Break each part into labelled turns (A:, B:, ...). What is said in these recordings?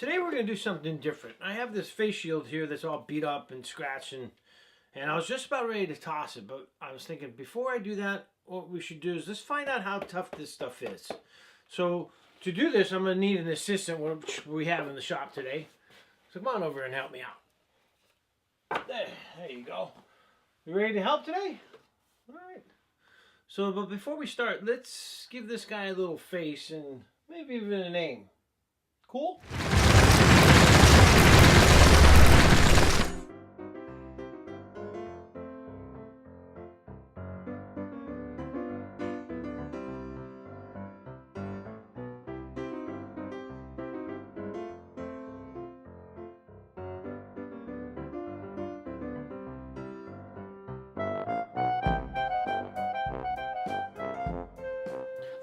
A: Today we're going to do something different. I have this face shield here that's all beat up and scratched, and I was just about ready to toss it, but I was thinking before I do that, what we should do is let's find out how tough this stuff is. So to do this, I'm going to need an assistant, which we have in the shop today. So come on over and help me out. There you go. You ready to help today? All right. So, but before we start, let's give this guy a little face and maybe even a name. Cool?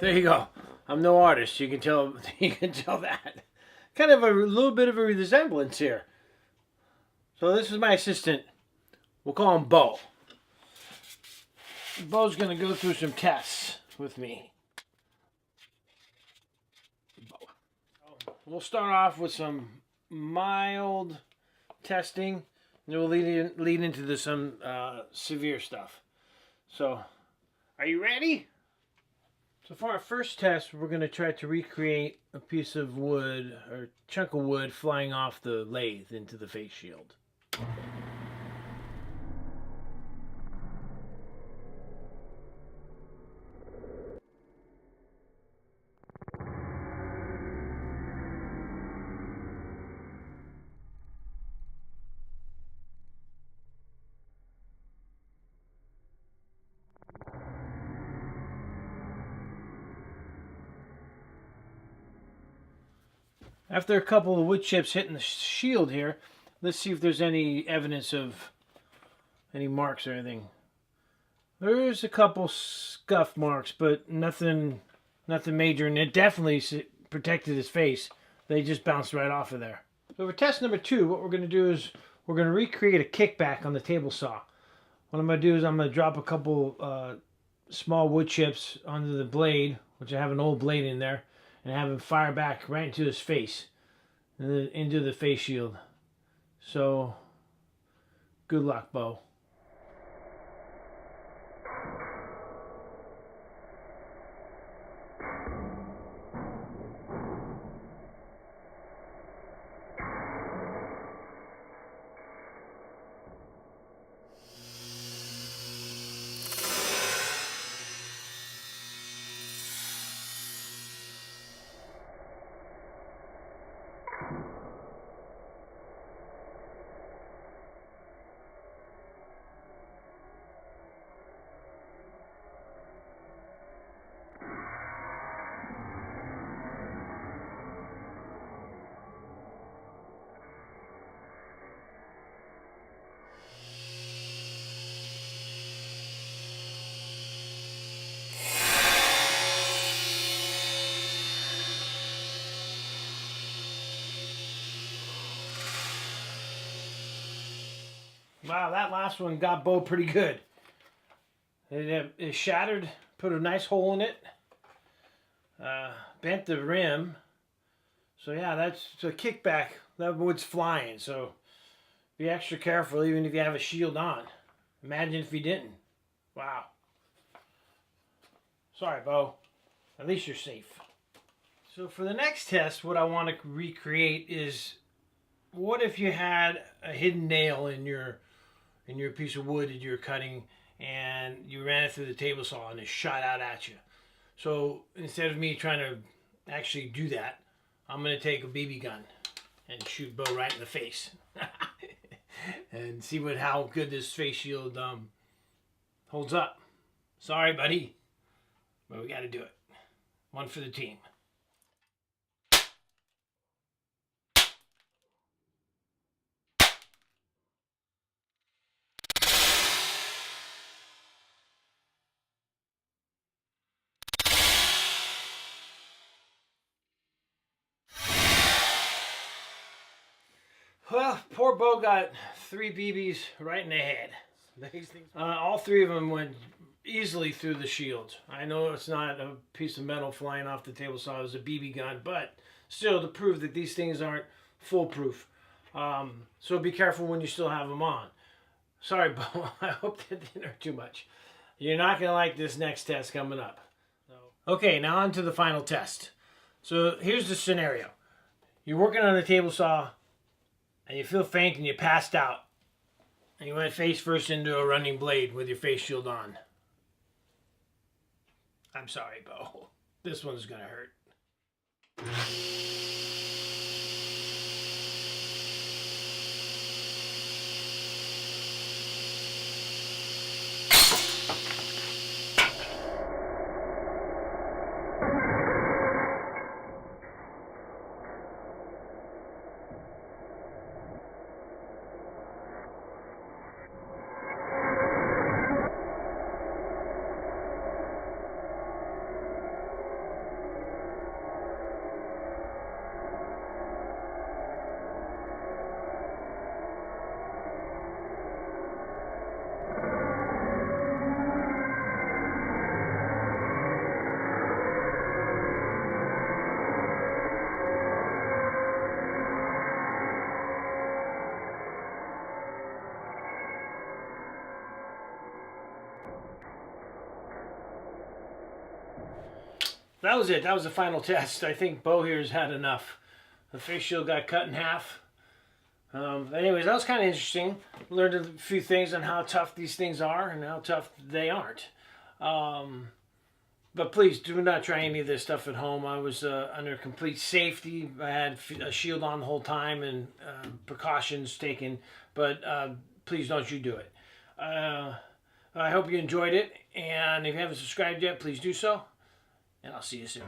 A: There you go. I'm no artist. You can tell. You can tell that. Kind of a little bit of a resemblance here. So this is my assistant. We'll call him Bo. Bo's going to go through some tests with me. We'll start off with some mild testing, and then we'll lead into some severe stuff. So, are you ready? So for our first test, we're going to try to recreate a piece of wood or chunk of wood flying off the lathe into the face shield. After a couple of wood chips hitting the shield here, let's see if there's any evidence of any marks or anything. There's a couple scuff marks, but nothing major, and it definitely protected his face. They just bounced right off of there. So for test number 2, what we're going to do is we're going to recreate a kickback on the table saw. What I'm going to do is I'm going to drop a couple small wood chips onto the blade, which I have an old blade in there, and have him fire back right into his face, and then into the face shield. So, good luck, Bo. Wow, that last one got Bo pretty good. It shattered, put a nice hole in it, bent the rim. So yeah, that's a kickback. That wood's flying, so be extra careful even if you have a shield on. Imagine if you didn't. Wow. Sorry, Bo. At least you're safe. So for the next test, what I want to recreate is, what if you had a hidden nail in your piece of wood that you're cutting, and you ran it through the table saw and it shot out at you. So instead of me trying to actually do that, I'm going to take a BB gun and shoot Bo right in the face and see how good this face shield holds up. Sorry, buddy, but we got to do it. One for the team. Well, poor Bo got 3 BBs right in the head. All 3 of them went easily through the shield. I know it's not a piece of metal flying off the table saw, it was a BB gun, but still, to prove that these things aren't foolproof. So be careful when you still have them on. Sorry, Bo. I hope that didn't hurt too much. You're not going to like this next test coming up. Okay, now on to the final test. So here's the scenario. You're working on a table saw, and you feel faint and you passed out. And you went face first into a running blade with your face shield on. I'm sorry, Bo. This one's going to hurt. That was it. That was the final test. I think Bo here's had enough. The face shield got cut in half. Anyways, that was kind of interesting. Learned a few things on how tough these things are and how tough they aren't. But please do not try any of this stuff at home. I was under complete safety. I had a shield on the whole time and precautions taken. But please don't you do it. I hope you enjoyed it. And if you haven't subscribed yet, please do so. And I'll see you soon.